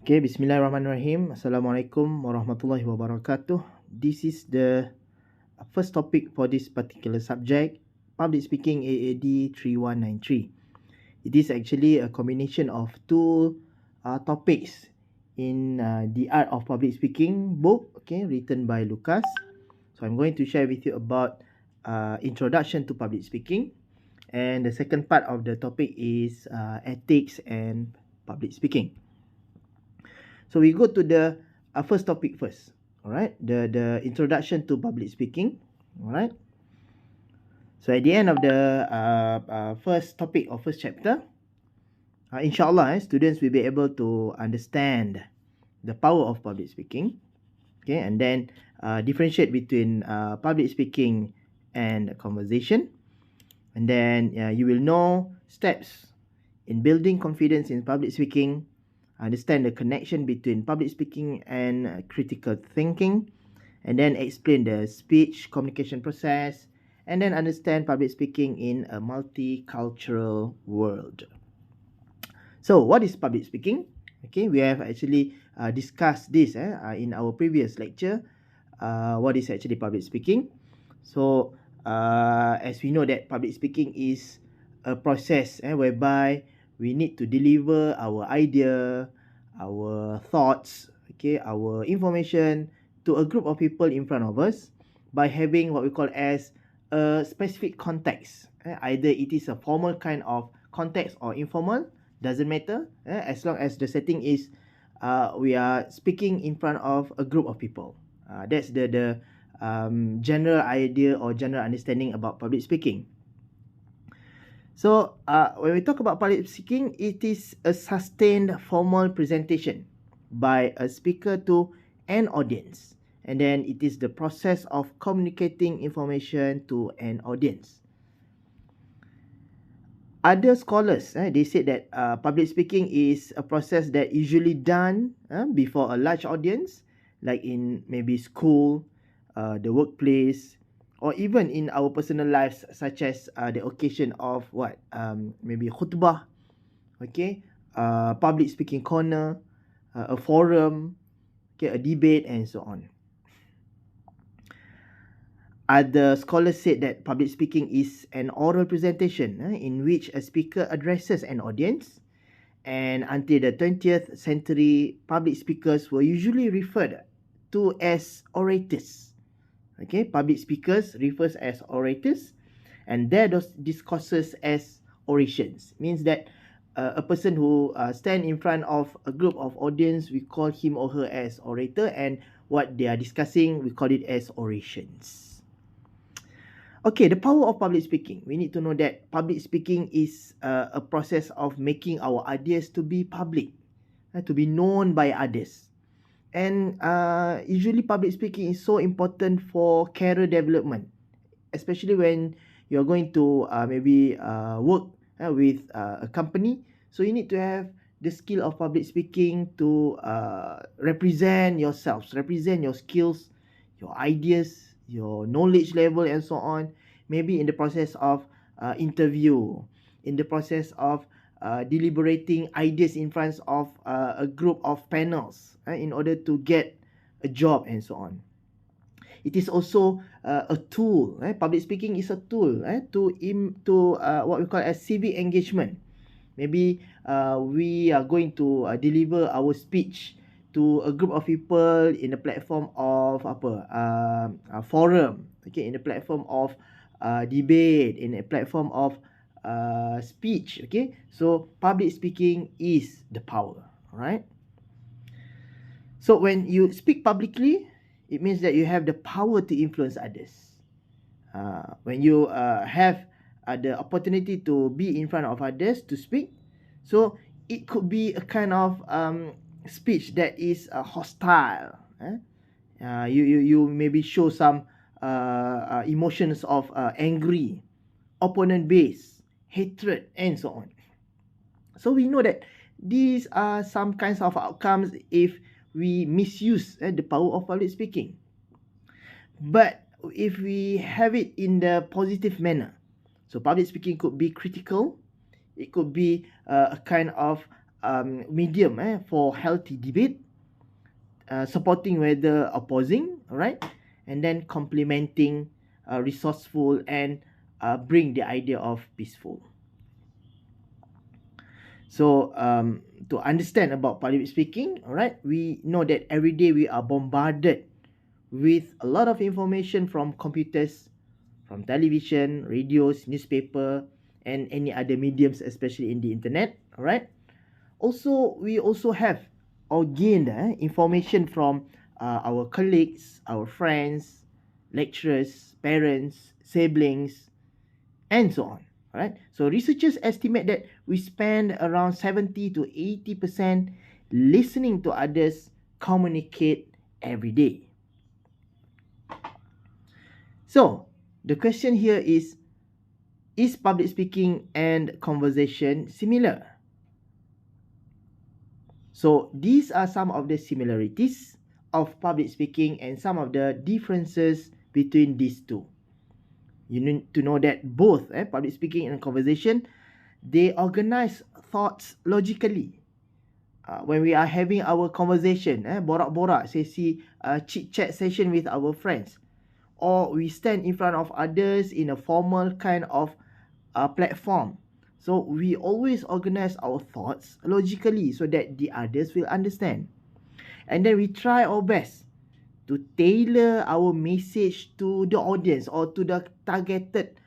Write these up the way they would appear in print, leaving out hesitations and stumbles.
Okay, Bismillahirrahmanirrahim. Assalamualaikum warahmatullahi wabarakatuh. This is the first topic for this particular subject, public speaking AAD3193. It is actually a combination of two topics in the Art of Public Speaking book, okay, written by Lucas. So I'm going to share with you about introduction to public speaking, and the second part of the topic is ethics and public speaking. So we go to the first topic first. All right, the introduction to public speaking. All right. So at the end of the first topic or first chapter, inshallah, students will be able to understand the power of public speaking. Okay, and then differentiate between public speaking and conversation, and then you will know steps in building confidence in public speaking, understand the connection between public speaking and critical thinking, and then explain the speech communication process, and then understand public speaking in a multicultural world. So what is public speaking? Okay, we have actually discussed this in our previous lecture. What is actually public speaking? So as we know that public speaking is a process whereby we need to deliver our idea, our thoughts, okay, our information to a group of people in front of us by having what we call as a specific context. Either it is a formal kind of context or informal, doesn't matter, as long as the setting is we are speaking in front of a group of people. That's the general idea or general understanding about public speaking. So when we talk about public speaking, it is a sustained formal presentation by a speaker to an audience, and then it is the process of communicating information to an audience. Other scholars, they said that public speaking is a process that usually done before a large audience, like in maybe school, the workplace, or even in our personal lives, such as the occasion of maybe khutbah, okay, public speaking corner, a forum, okay, a debate, and so on. Other scholars said that public speaking is an oral presentation in which a speaker addresses an audience, and until the 20th century, public speakers were usually referred to as orators. Okay, public speakers refers as orators, and their discourses as orations. Means that a person who stand in front of a group of audience, we call him or her as orator, and what they are discussing, we call it as orations. Okay, the power of public speaking. We need to know that public speaking is a process of making our ideas to be public, to be known by others. And usually public speaking is so important for career development, especially when you're going to maybe work with a company. So you need to have the skill of public speaking to represent yourselves, represent your skills, your ideas, your knowledge level, and so on. Maybe in the process of interview, in the process of deliberating ideas in front of a group of panels in order to get a job, and so on. It is also a tool. Public speaking is a tool to what we call as civic engagement. Maybe we are going to deliver our speech to a group of people in a platform of a forum, okay, in a platform of debate, in a platform of speech, okay. So public speaking is the power, right? So when you speak publicly, it means that you have the power to influence others. When you have the opportunity to be in front of others to speak, so it could be a kind of speech that is hostile. You maybe show some emotions of angry, opponent base, hatred, and so on. So we know that these are some kinds of outcomes if we misuse the power of public speaking. But if we have it in the positive manner, so public speaking could be critical, it could be a kind of medium for healthy debate, supporting whether opposing, right, and then complementing, resourceful, and bring the idea of peaceful. So to understand about public speaking, all right, we know that every day we are bombarded with a lot of information from computers, from television, radios, newspaper, and any other mediums, especially in the internet, all right. Also, we also have or gained information from our colleagues, our friends, lecturers, parents, siblings, and so on. Right? So researchers estimate that we spend around 70 to 80% listening to others communicate every day. So the question here is public speaking and conversation similar? So these are some of the similarities of public speaking and some of the differences between these two. You need to know that both public speaking and conversation, they organize thoughts logically. When we are having our conversation, borak-borak, sesi chit-chat session with our friends, or we stand in front of others in a formal kind of platform. So we always organize our thoughts logically so that the others will understand. And then we try our best to tailor our message to the audience or to the targeted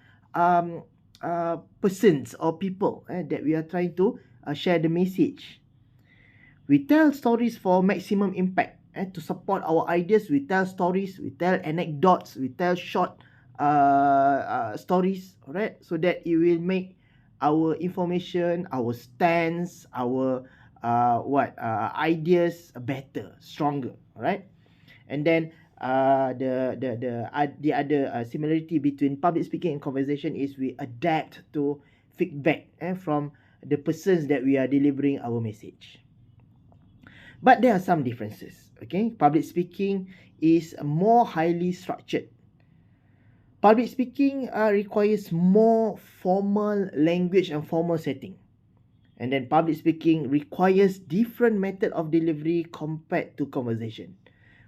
persons or people that we are trying to share the message. We tell stories for maximum impact. To support our ideas, we tell stories, we tell anecdotes, we tell short stories, right? So that it will make our information, our stance, our ideas better, stronger, right? And then the other similarity between public speaking and conversation is we adapt to feedback from the persons that we are delivering our message. But there are some differences. Okay, public speaking is more highly structured. Public speaking requires more formal language and formal setting. And then public speaking requires different method of delivery compared to conversation.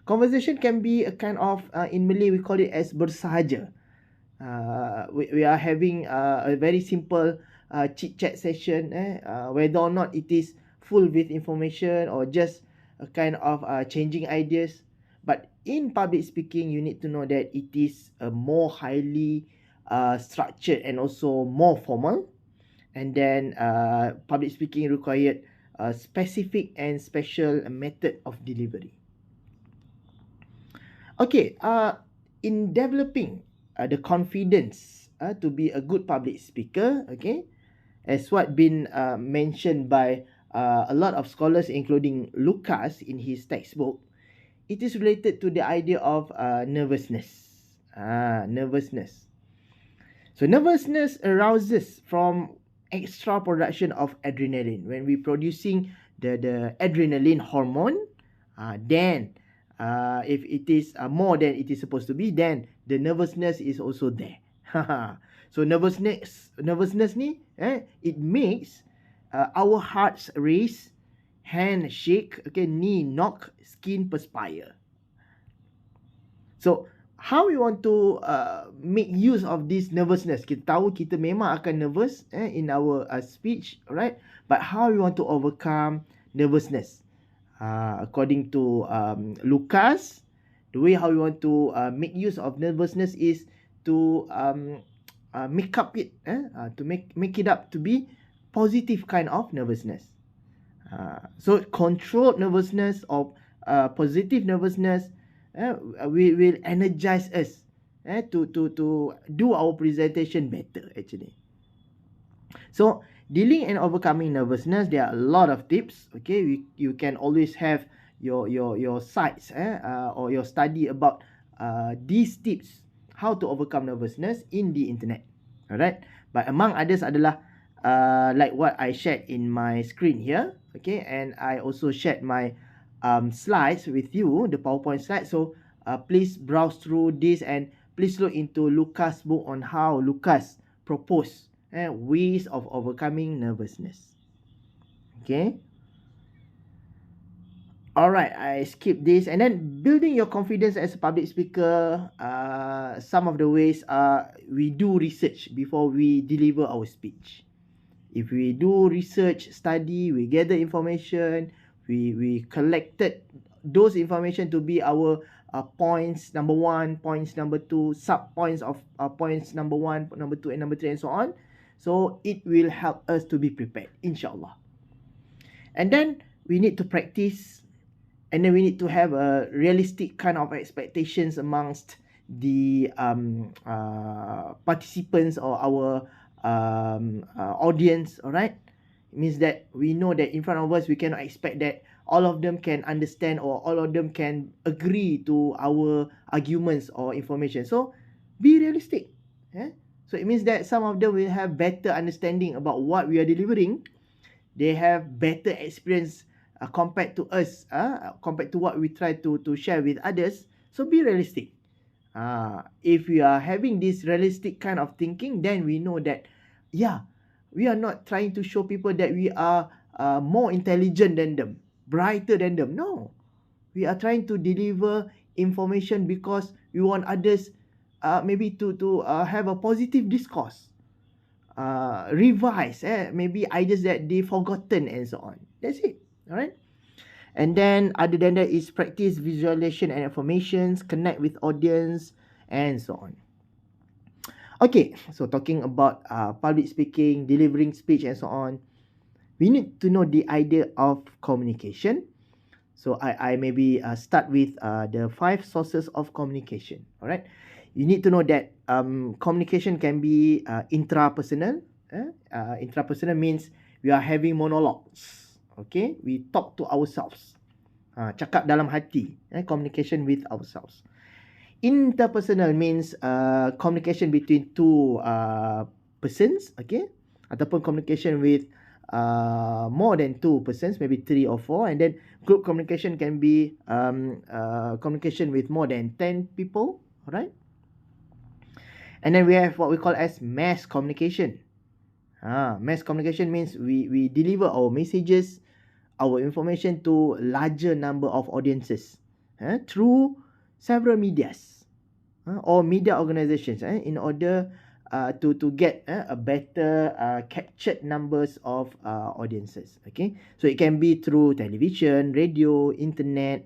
Conversation can be a kind of, in Malay we call it as bersahaja. We are having a very simple chit-chat session, whether or not it is full with information or just a kind of changing ideas. But in public speaking, you need to know that it is a more highly structured and also more formal. And then public speaking required a specific and special method of delivery. Okay, in developing the confidence to be a good public speaker, okay, as what been mentioned by a lot of scholars, including Lucas in his textbook, it is related to the idea of nervousness. Nervousness. So nervousness arouses from extra production of adrenaline. When we producing the adrenaline hormone, then if it is more than it is supposed to be, then the nervousness is also there. So nervousness ni, it makes our hearts race, hand shake, okay, knee knock, skin perspire. So how we want to make use of this nervousness? Kita tahu kita memang akan nervous in our speech, right? But how we want to overcome nervousness? According to Lucas, the way how we want to make use of nervousness is to make up it, to make it up to be positive kind of nervousness. So controlled nervousness or positive nervousness will energize us to do our presentation better actually. So dealing and overcoming nervousness, there are a lot of tips. Okay, you can always have your sites or your study about these tips, how to overcome nervousness in the internet. Alright, but among others adalah like what I shared in my screen here. Okay, and I also shared my slides with you, the PowerPoint slides. So please browse through this and please look into Lucas' book on how Lucas proposed ways of overcoming nervousness. Okay. All right, I skip this. And then building your confidence as a public speaker. Some of the ways are we do research before we deliver our speech. If we do research, study, we gather information, we collected those information to be our points number one, points number two, sub points of points number one, number two, and number three, and so on. So it will help us to be prepared, inshallah. And then we need to practice, and then we need to have a realistic kind of expectations amongst the participants or our audience. All right, it means that we know that in front of us we cannot expect that all of them can understand or all of them can agree to our arguments or information. So be realistic. So it means that some of them will have better understanding about what we are delivering. They have better experience compared to us, compared to what we try to share with others. So be realistic. If we are having this realistic kind of thinking, then we know that, yeah, we are not trying to show people that we are more intelligent than them, brighter than them. No, we are trying to deliver information because we want others maybe to have a positive discourse, revise maybe ideas that they forgotten and so on. That's it. All right. And then other than that is practice visualization and affirmations, connect with audience, and so on. Okay, so talking about public speaking, delivering speech, and so on, we need to know the idea of communication. So I maybe start with the 5 sources of communication. All right, you need to know that communication can be intrapersonal. Intrapersonal means we are having monologues. Okay, we talk to ourselves. Cakap dalam hati. Communication with ourselves. Interpersonal means communication between two persons. Okay, ataupun communication with more than 2 persons, maybe 3 or 4. And then group communication can be communication with more than 10 people. All right. And then we have what we call as mass communication. Mass communication means we deliver our messages, our information to larger number of audiences through several medias or media organizations in order to get a better captured numbers of audiences. Okay, so it can be through television, radio, internet,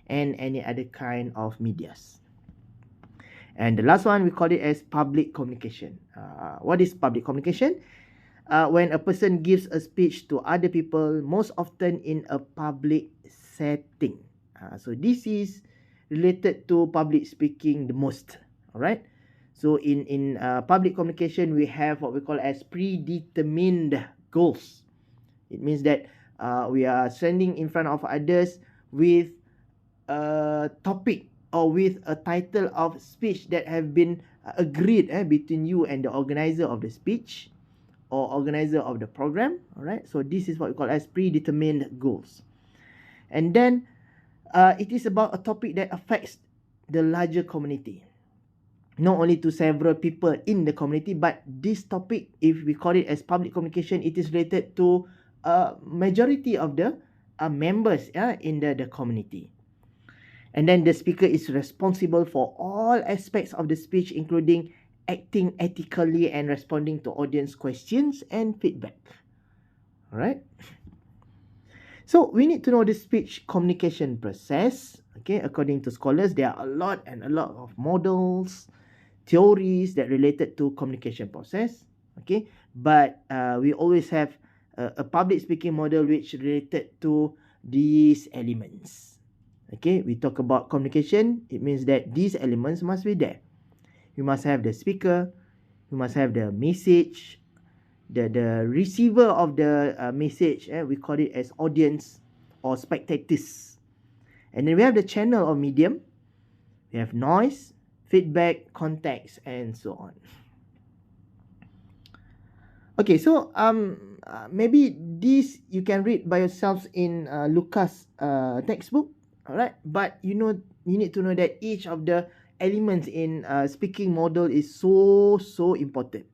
and any other kind of medias. And the last one, we call it as public communication. What is public communication? When a person gives a speech to other people, most often in a public setting. So this is related to public speaking the most. All right. So in public communication, we have what we call as predetermined goals. It means that we are standing in front of others with a topic or with a title of speech that have been agreed between you and the organizer of the speech or organizer of the program. All right, so this is what we call as predetermined goals. And then it is about a topic that affects the larger community, not only to several people in the community, but this topic, if we call it as public communication, it is related to a majority of the members in the community. And then the speaker is responsible for all aspects of the speech, including acting ethically and responding to audience questions and feedback. All right. So we need to know the speech communication process. Okay, according to scholars, there are a lot of models, theories that related to communication process. Okay, but we always have a public speaking model which related to these elements. Okay, we talk about communication. It means that these elements must be there. You must have the speaker, you must have the message, the receiver of the message, we call it as audience or spectators. And then we have the channel or medium, we have noise, feedback, context, and so on. Okay, so maybe this you can read by yourselves in Lucas textbook. All right, but you need to know that each of the elements in speaking model is so important.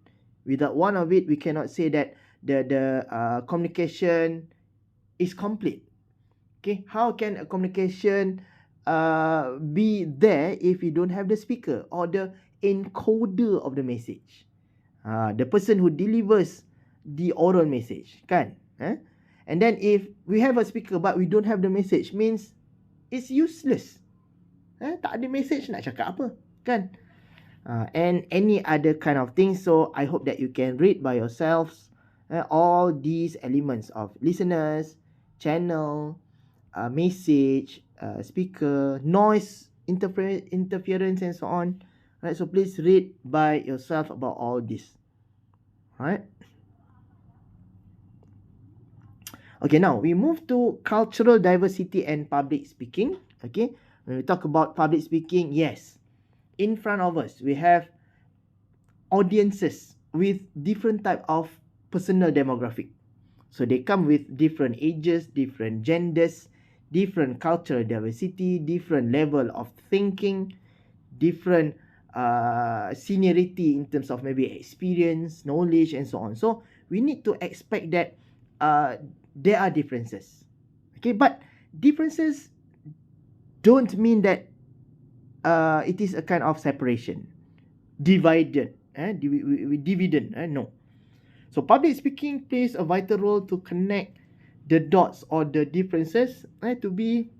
Without one of it, we cannot say that the communication is complete. Okay, how can a communication be there if you don't have the speaker or the encoder of the message? The person who delivers the oral message, kan? And then if we have a speaker but we don't have the message, means it's useless. Tak ada message nak cakap apa, kan? And any other kind of things. So I hope that you can read by yourselves all these elements of listeners, channel, message, speaker, noise, interference, and so on. Right, so please read by yourself about all this. Right. Okay, now we move to cultural diversity and public speaking. Okay, when we talk about public speaking, yes, in front of us we have audiences with different type of personal demographic. So they come with different ages, different genders, different cultural diversity, different level of thinking, different seniority in terms of maybe experience, knowledge, and so on. So we need to expect that there are differences. Okay, but differences don't mean that it is a kind of separation, divided, dividend. No. So public speaking plays a vital role to connect the dots or the differences to be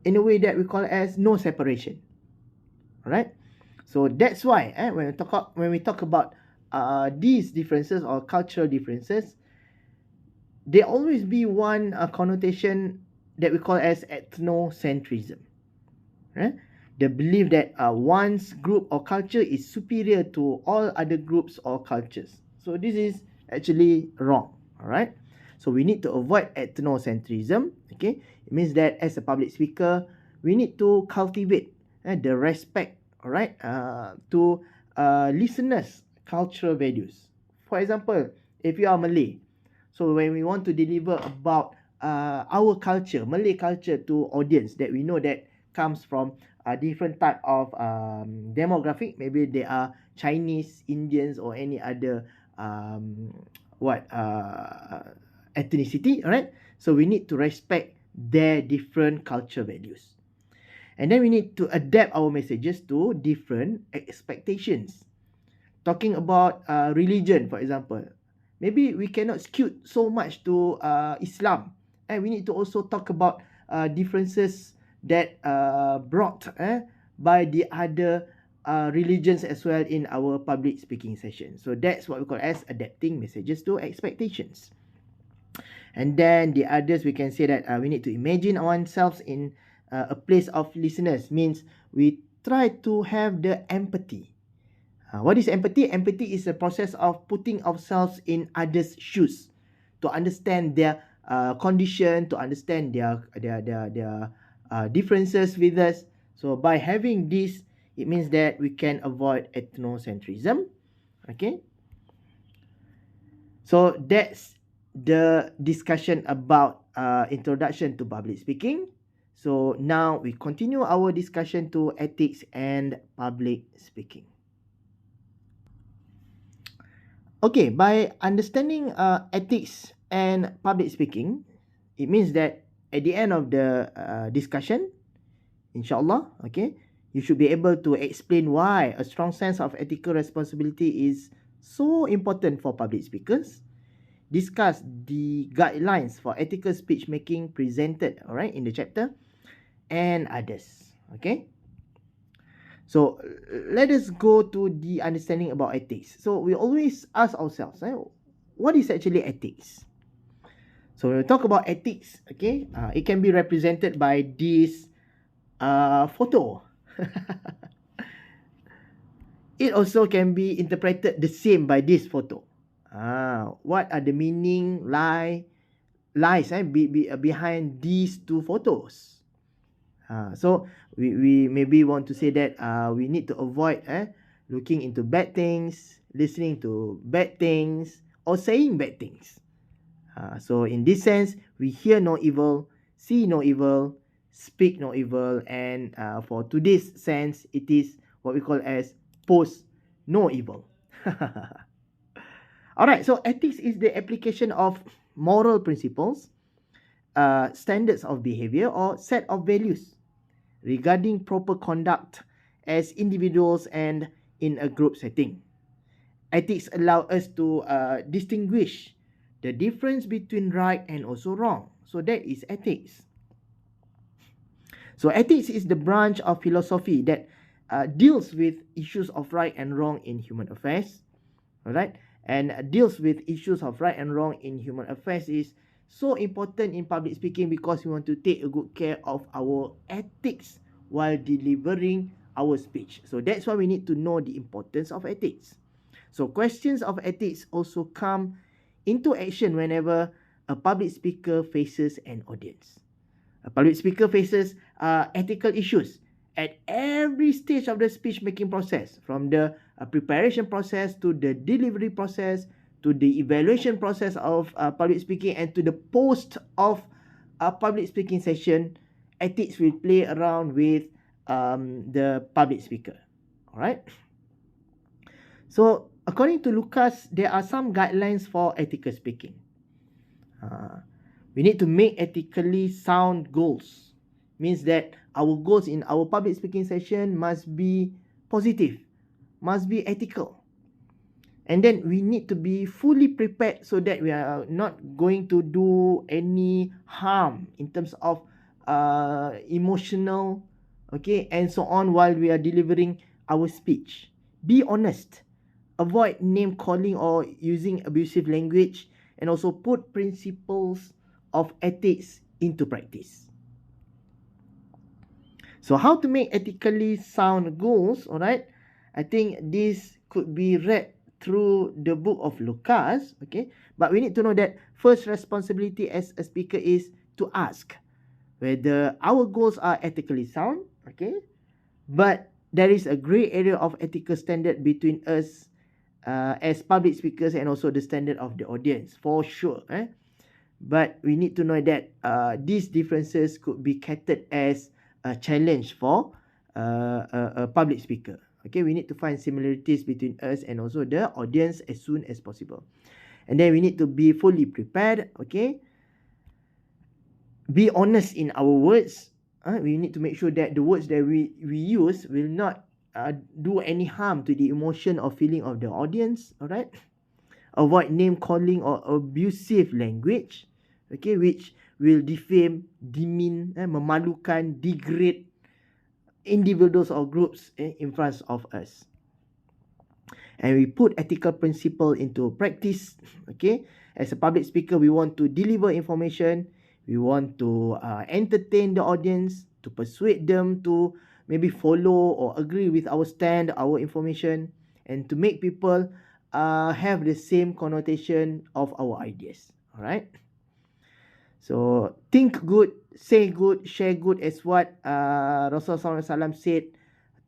in a way that we call it as no separation. Alright, so that's why when we talk about these differences or cultural differences, there always be one connotation that we call as ethnocentrism. Right? The belief that one's group or culture is superior to all other groups or cultures. So this is actually wrong. Alright, so we need to avoid ethnocentrism. Okay, it means that as a public speaker, we need to cultivate the respect, alright, to listeners' cultural values. For example, if you are Malay, so when we want to deliver about our culture, Malay culture, to audience that we know that comes from a different type of demographic, maybe they are Chinese, Indians, or any other ethnicity, alright? So we need to respect their different culture values. And then we need to adapt our messages to different expectations. Talking about religion, for example, maybe we cannot skew so much to Islam, and we need to also talk about differences that brought by the other religions as well in our public speaking session. So that's what we call as adapting messages to expectations. And then the others, we can say that we need to imagine ourselves in a place of listeners, means we try to have the empathy. What is empathy? Empathy is a process of putting ourselves in others' shoes to understand their condition, to understand their differences with us. So by having this, it means that we can avoid ethnocentrism. Okay. So that's the discussion about introduction to public speaking. So now we continue our discussion to ethics and public speaking. Okay, by understanding ethics and public speaking, it means that at the end of the discussion, inshallah, okay, you should be able to explain why a strong sense of ethical responsibility is so important for public speakers, discuss the guidelines for ethical speech making presented, all right, in the chapter, and others. Okay, so let us go to the understanding about ethics. So we always ask ourselves, what is actually ethics? So when we talk about ethics, okay, it can be represented by this photo. It also can be interpreted the same by this photo. What are the meaning lies behind these two photos? So we maybe want to say that we need to avoid looking into bad things, listening to bad things, or saying bad things. So in this sense, we hear no evil, see no evil, speak no evil, and for today's sense, it is what we call as post no evil. Alright, so ethics is the application of moral principles standards of behavior or set of values regarding proper conduct as individuals and in a group setting. Ethics allow us to distinguish the difference between right and also wrong. So that is ethics. So ethics is the branch of philosophy that deals with issues of right and wrong in human affairs. Alright, and deals with issues of right and wrong in human affairs is so important in public speaking because we want to take a good care of our ethics while delivering our speech. So that's why we need to know the importance of ethics. So questions of ethics also come into action whenever a public speaker faces an audience. A public speaker faces ethical issues at every stage of the speech making process, from the preparation process to the delivery process to the evaluation process of public speaking and to the post of a public speaking session. Ethics will play around with the public speaker. All right. So according to Lucas, there are some guidelines for ethical speaking. We need to make ethically sound goals. Means that our goals in our public speaking session must be positive, must be ethical. And then we need to be fully prepared so that we are not going to do any harm in terms of emotional, okay, and so on while we are delivering our speech. Be honest. Avoid name calling or using abusive language, and also put principles of ethics into practice. So how to make ethically sound goals, all right? I think this could be read through the book of Lucas, okay? But we need to know that first responsibility as a speaker is to ask whether our goals are ethically sound, okay? But there is a gray area of ethical standard between us as public speakers and also the standard of the audience, for sure. But we need to know that these differences could be catered as a challenge for a public speaker. Okay, we need to find similarities between us and also the audience as soon as possible. And then we need to be fully prepared, okay? Be honest in our words. We need to make sure that the words that we use will not do any harm to the emotion or feeling of the audience, alright? Avoid name calling or abusive language, okay, which will defame, demean, memalukan, degrade individuals or groups in front of us. And we put ethical principle into practice, okay? As a public speaker, we want to deliver information, we want to entertain the audience, to persuade them to maybe follow or agree with our stand, our information, and to make people have the same connotation of our ideas. All right. So think good, say good, share good, as what Rasulullah SAW said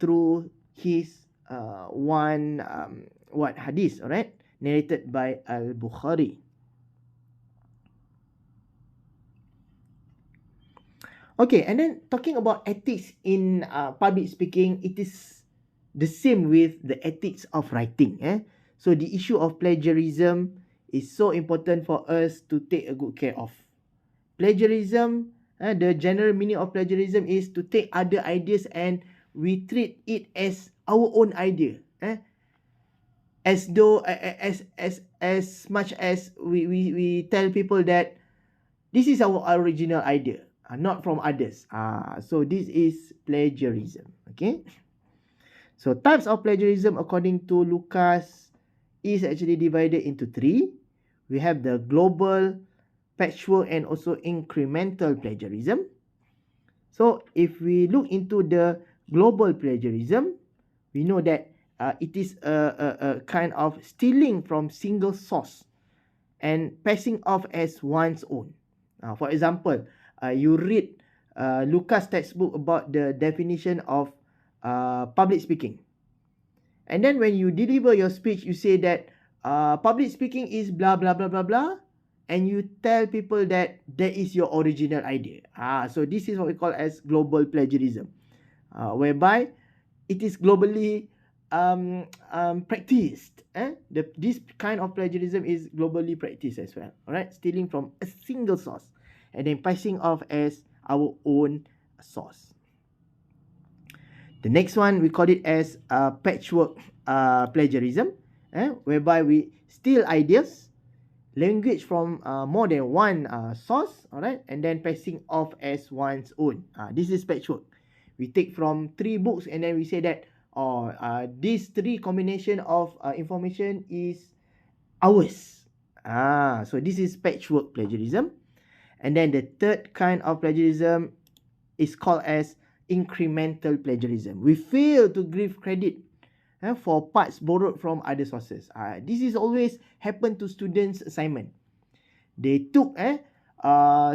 through his hadith, all right, narrated by Al-Bukhari. Okay, and then talking about ethics in public speaking, it is the same with the ethics of writing. So the issue of plagiarism is so important for us to take a good care of. Plagiarism, the general meaning of plagiarism is to take other ideas and we treat it as our own idea. As though as much as we tell people that this is our original idea, not from others. So this is plagiarism. Okay. So types of plagiarism according to Lucas is actually divided into three. We have the global, patchwork, and also incremental plagiarism. So if we look into the global plagiarism, we know that it is a kind of stealing from single source and passing off as one's own. For example, you read Lucas' textbook about the definition of public speaking. And then when you deliver your speech, you say that public speaking is blah, blah, blah, blah, blah. And you tell people that that is your original idea. So this is what we call as global plagiarism, whereby it is globally practiced. This kind of plagiarism is globally practiced as well. All right, stealing from a single source and then passing off as our own source. The next one, we call it as patchwork plagiarism, whereby we steal ideas, language from more than one source, alright, and then passing off as one's own. This is patchwork. We take from 3 books and then we say that, these 3 combination of information is ours. So this is patchwork plagiarism. And then the third kind of plagiarism is called as incremental plagiarism. We fail to give credit for parts borrowed from other sources. This is always happen to students' assignment. They took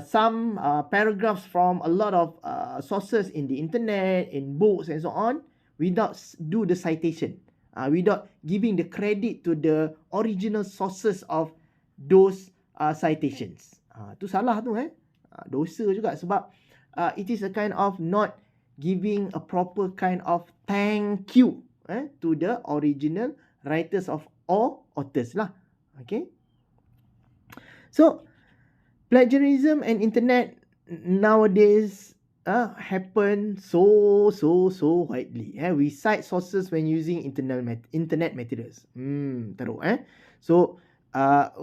some paragraphs from a lot of sources in the internet, in books and so on, without do the citation, without giving the credit to the original sources of those citations. Tu salah tu, dosa juga, sebab it is a kind of not giving a proper kind of thank you to the original writers of all authors lah. Okay. So plagiarism and internet nowadays happen so widely. We cite sources when using internet materials. Teruk. So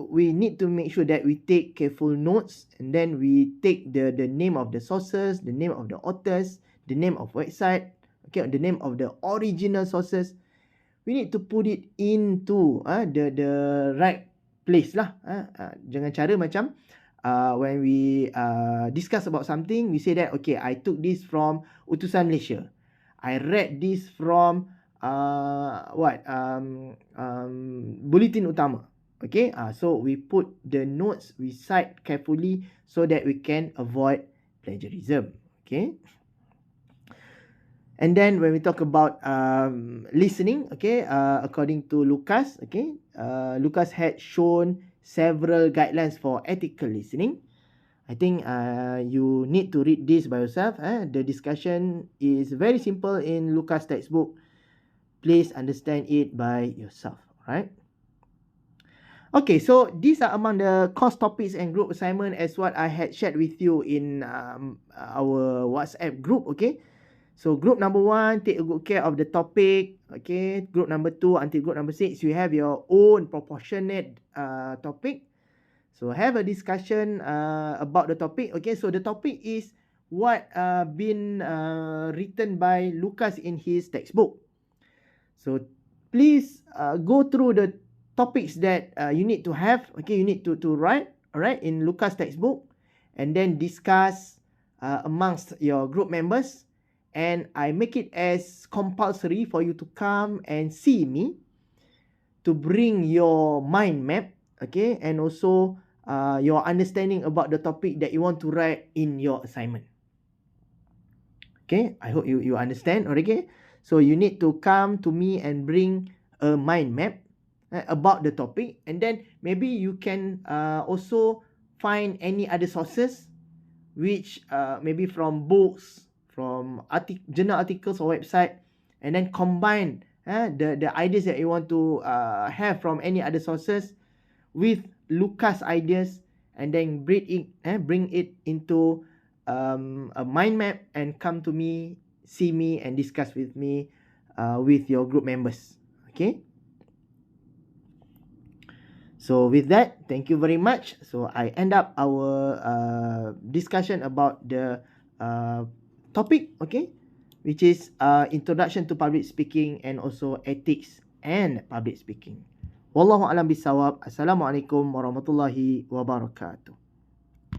we need to make sure that we take careful notes, and then we take the name of the sources, the name of the authors, the name of website, okay, the name of the original sources. We need to put it into the right place lah. Jangan cara macam when we discuss about something, we say that, okay, I took this from Utusan Malaysia, I read this from Bulletin Utama. Okay, so we put the notes, we cite carefully so that we can avoid plagiarism. Okay. And then when we talk about listening, okay, according to Lucas, okay, Lucas had shown several guidelines for ethical listening. I think you need to read this by yourself. The discussion is very simple in Lucas' textbook. Please understand it by yourself, right? Okay, so these are among the course topics and group assignment as what I had shared with you in our WhatsApp group, okay? So group number 1, take a good care of the topic, okay? Group number 2 until group number 6, you have your own proportionate topic. So have a discussion about the topic, okay? So the topic is what been written by Lucas in his textbook. So please go through the topics that you need to have, okay, you need to write, alright, in Lucas' textbook, and then discuss amongst your group members, and I make it as compulsory for you to come and see me, to bring your mind map, okay, and also your understanding about the topic that you want to write in your assignment. Okay, I hope you understand, okay? So you need to come to me and bring a mind map about the topic, and then maybe you can also find any other sources which maybe from books, from journal articles or website, and then combine the ideas that you want to have from any other sources with Lucas' ideas, and then bring it into a mind map and come to me, see me, and discuss with me with your group members. Okay. So with that, thank you very much. So I end up our discussion about the topic, okay, which is introduction to public speaking and also ethics and public speaking. Wallahu a'lam bisawab. Assalamualaikum warahmatullahi wabarakatuh.